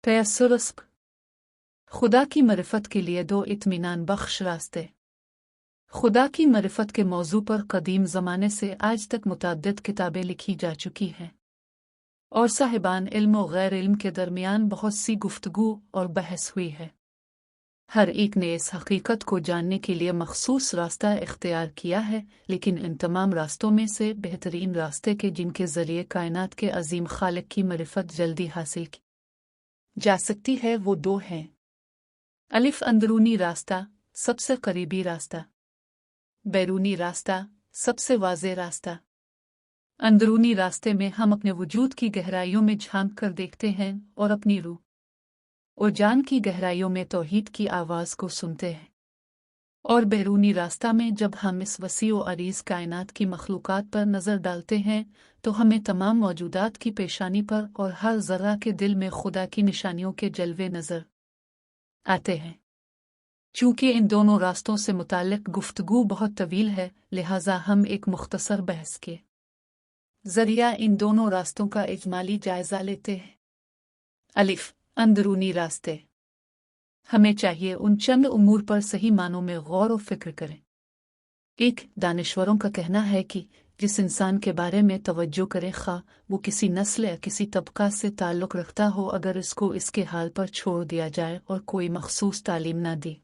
तयस्सुर खुदा की मरिफत के लिए दो इत्मीनान बख्श रास्ते। खुदा की मरिफत के मौजू पर कदीम ज़माने से आज तक मुतअद्दिद किताबें लिखी जा चुकी हैं और साहिबान इल्म और गैर इल्म के दरमियान बहुत सी गुफ्तगू और बहस हुई है। हर एक ने इस हकीकत को जानने के लिए मखसूस रास्ता इख्तियार किया है, लेकिन इन तमाम रास्तों में से बेहतरीन रास्ते के जिनके ज़रिए कायनात के अजीम खालिक की मरिफत जल्दी हासिल की जा सकती है वो दो हैं। अलिफ अंदरूनी रास्ता, सबसे करीबी रास्ता। बैरूनी रास्ता, सबसे वाज़ेह रास्ता। अंदरूनी रास्ते में हम अपने वजूद की गहराइयों में झांक कर देखते हैं और अपनी रूह और जान की गहराइयों में तौहीद की आवाज़ को सुनते हैं। और बैरूनी रास्ता में जब हम इस वसी व अरीज़ कायनात की मखलूक़ात पर नज़र डालते हैं तो हमें तमाम मौजूदात की पेशानी पर और हर ज़र्रा के दिल में खुदा की निशानियों के जलवे नज़र आते हैं। चूँकि इन दोनों रास्तों से मुताल्लिक़ गुफ्तगू बहुत तवील है, लिहाजा हम एक मुख्तसर बहस के ज़रिया इन दोनों रास्तों का इजमाली जायज़ा लेते हैं। अलिफ अंदरूनी रास्ते। हमें चाहिए उन चंद उमूर पर सही मानों में गौर व फिक्र करें। एक दानिश्वरों का कहना है कि जिस इंसान के बारे में तवज्जो करे, खा वो किसी नस्ल या किसी तबका से ताल्लुक़ रखता हो, अगर इसको इसके हाल पर छोड़ दिया जाए और कोई मखसूस तालीम न दी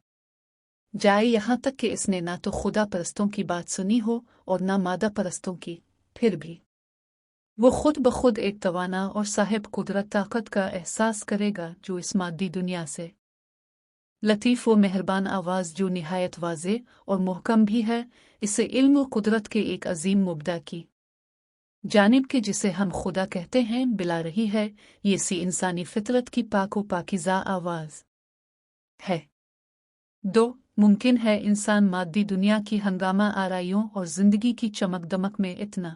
जाए, यहाँ तक कि इसने ना तो खुदा परस्तों की बात सुनी हो और ना मादा परस्तों की, फिर भी वो खुद ब खुद एक तवाना और साहिब कुदरत ताकत का एहसास करेगा जो इस मादी दुनिया से लतीफ़ व मेहरबान आवाज़ जो निहायत वाज़े और मुहकम भी है, इसे इल्म व कुदरत के एक अजीम मुब्दा की जानिब के जिसे हम खुदा कहते हैं बिला रही है। ये सी इंसानी फितरत की पाक व पाकीज़ा आवाज़ है। दो मुमकिन है इंसान मादी दुनिया की हंगामा आराइयों और ज़िंदगी की चमक दमक में इतना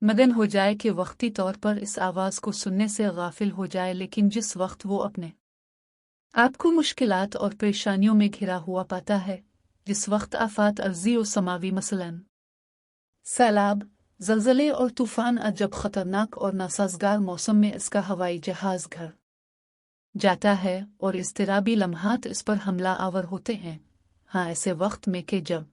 मगन हो जाए कि वक्ती तौर पर इस आवाज़ को सुनने से गाफिल हो जाए, लेकिन जिस वक्त वो अपने आपको मुश्किलात और परेशानियों में घिरा हुआ पाता है, जिस वक्त आफात अर्जी और समावी मसलन सैलाब, ज़लज़ले और तूफ़ान अजब ख़तरनाक और नासाज़गार मौसम में इसका हवाई जहाज़ घर जाता है और इज़्तिराबी लम्हात इस पर हमला आवर होते हैं। हाँ, ऐसे वक्त में कि जब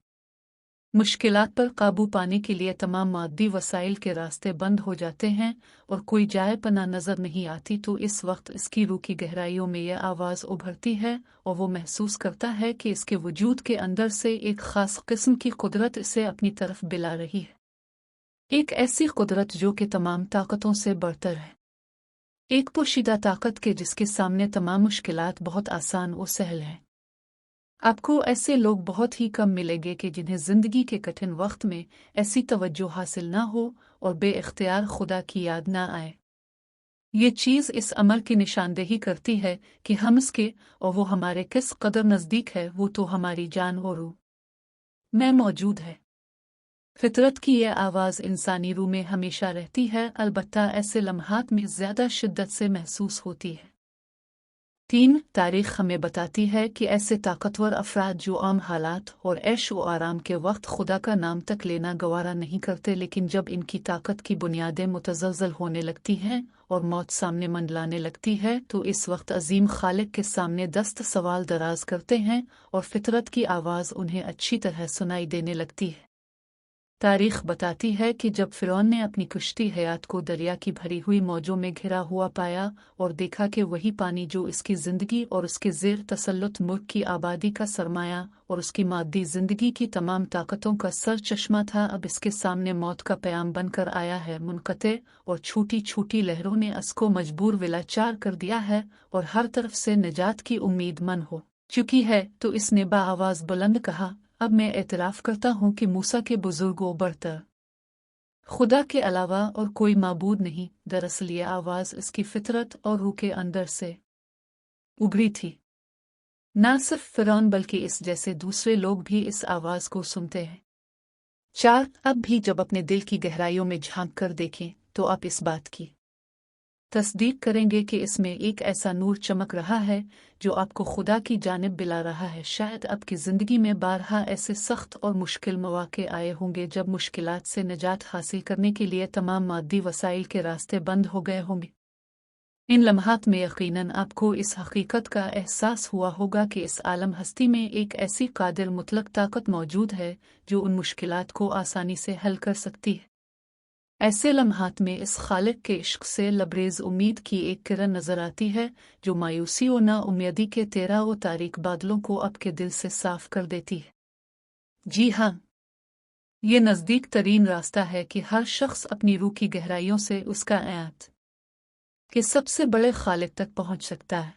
मुश्किलात पर काबू पाने के लिए तमाम मादी वसाइल के रास्ते बंद हो जाते हैं और कोई जाए पना नज़र नहीं आती, तो इस वक्त इसकी रूह की गहराइयों में यह आवाज़ उभरती है और वो महसूस करता है कि इसके वजूद के अंदर से एक ख़ास किस्म की कुदरत इसे अपनी तरफ बिला रही है। एक ऐसी कुदरत जो कि तमाम ताकतों से बढ़तर है, एक पोशीदा ताकत के जिसके सामने तमाम मुश्किलात बहुत आसान और सहल हैं। आपको ऐसे लोग बहुत ही कम मिलेंगे कि जिन्हें ज़िंदगी के कठिन वक्त में ऐसी तवज्जो हासिल ना हो और बेइख्तियार खुदा की याद ना आए। ये चीज़ इस अमर की निशानदेही करती है कि हम इसके और वो हमारे किस कदर नज़दीक है, वो तो हमारी जान और रूह में मौजूद है। फितरत की यह आवाज़ इंसानी रूह में हमेशा रहती है, अलबत्ता ऐसे लम्हात में ज़्यादा शिद्दत से महसूस होती है। 3 तारीख़ हमें बताती है कि ऐसे ताकतवर अफराद जो आम हालात और ऐश व आराम के वक्त खुदा का नाम तक लेना गवारा नहीं करते, लेकिन जब इनकी ताकत की बुनियादें मुतज़लज़ल होने लगती हैं और मौत सामने मंडलाने लगती है, तो इस वक्त अजीम खालिक के सामने दस्त सवाल दराज करते हैं और फितरत की आवाज़ उन्हें अच्छी तरह सुनाई देने लगती है। तारीख़ बताती है कि जब फ़िरौन ने अपनी कश्ती हयात को दरिया की भरी हुई मौजों में घिरा हुआ पाया और देखा कि वही पानी जो इसकी ज़िंदगी और उसके ज़ेर तसल्लुत मुल्क की आबादी का सरमाया और उसकी मादी ज़िंदगी की तमाम ताकतों का सर चश्मा था, अब इसके सामने मौत का प्याम बनकर आया है। मुनक़ते और छोटी छोटी लहरों ने इसको मजबूर विलाचार कर दिया है और हर तरफ से निजात की उम्मीद मन हो चुकी है, तो इसने बाआवाज़ बुलंद कहा, अब मैं एतराफ़ करता हूँ कि मूसा के बुज़ुर्गों बरतर खुदा के अलावा और कोई माबूद नहीं। दरअसल ये आवाज़ इसकी फितरत और रूह के अंदर से उभरी थी। ना सिर्फ फ़िरौन बल्कि इस जैसे दूसरे लोग भी इस आवाज़ को सुनते हैं। 4 अब भी जब अपने दिल की गहराइयों में झांक कर देखें तो आप इस बात की तस्दीक करेंगे कि इसमें एक ऐसा नूर चमक रहा है जो आपको खुदा की जानिब बिला रहा है। शायद आपकी ज़िंदगी में बारहा ऐसे सख्त और मुश्किल मौक़े आए होंगे जब मुश्किलात से निजात हासिल करने के लिए तमाम मादी वसाइल के रास्ते बंद हो गए होंगे। इन लम्हात में यकीनन आपको इस हकीकत का एहसास हुआ होगा कि इस आलम हस्ती में एक ऐसी कादिर मुतलक ताकत मौजूद है जो उन मुश्किलात को आसानी से हल कर सकती है। ऐसे लम्हात में इस खालिक के इश्क से लबरेज उम्मीद की एक किरण नजर आती है जो मायूसी और नाउम्मीदी के तेरा व तारीक बादलों को आपके दिल से साफ कर देती है। जी हाँ, ये नज़दीक तरीन रास्ता है कि हर शख्स अपनी रूह की गहराइयों से उसका आयात के सबसे बड़े खालिक तक पहुंच सकता है।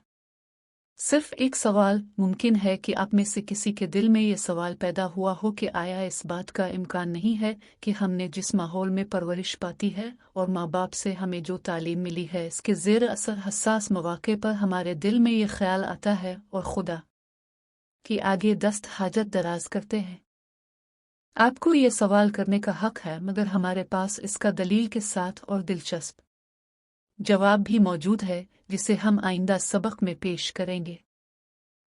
सिर्फ एक सवाल मुमकिन है कि आप में से किसी के दिल में ये सवाल पैदा हुआ हो कि आया इस बात का इम्कान नहीं है कि हमने जिस माहौल में परवरिश पाती है और माँ बाप से हमें जो तालीम मिली है इसके ज़ेर असर हसास मौक़े पर हमारे दिल में ये ख्याल आता है और खुदा की आगे दस्त हाजत दराज करते हैं। आपको ये सवाल करने का हक है, मगर हमारे पास इसका दलील के साथ और दिलचस्प जवाब भी मौजूद है जिसे हम आइंदा सबक में पेश करेंगे।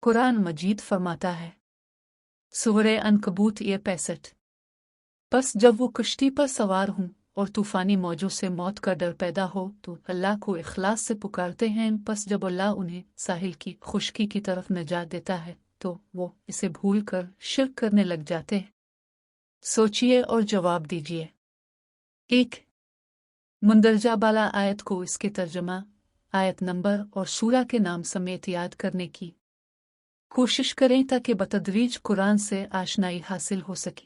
कुरान मजीद फरमाता है, सूरह अनकबूत ये 65। बस जब वो कश्ती पर सवार हों और तूफ़ानी मौजों से मौत का डर पैदा हो तो अल्लाह को इखलास से पुकारते हैं। बस जब अल्लाह उन्हें साहिल की खुश्की की तरफ निजात देता है तो वो इसे भूल कर शिर्क करने लग जाते हैं। सोचिए और जवाब दीजिए। 1। मुंदरजा बाला आयत को इसके तर्जमा, आयत नंबर और सूरा के नाम समेत याद करने की कोशिश करें ताकि बतदरीज कुरान से आशनाई हासिल हो सके।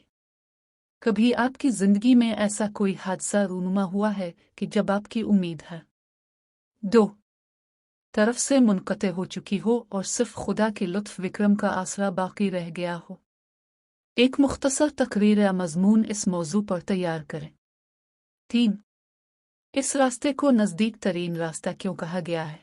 कभी आपकी ज़िंदगी में ऐसा कोई हादसा रूनुमा हुआ है कि जब आपकी उम्मीद है 2 तरफ से मुनक़ते हो चुकी हो और सिर्फ खुदा के लुत्फ़ विक्रम का आसरा बाकी रह गया हो? एक मुख्तसर तकरीर या मज़मून इस मौजू पर तैयार करें। 3 इस रास्ते को नज़दीक तरीन रास्ता क्यों कहा गया है?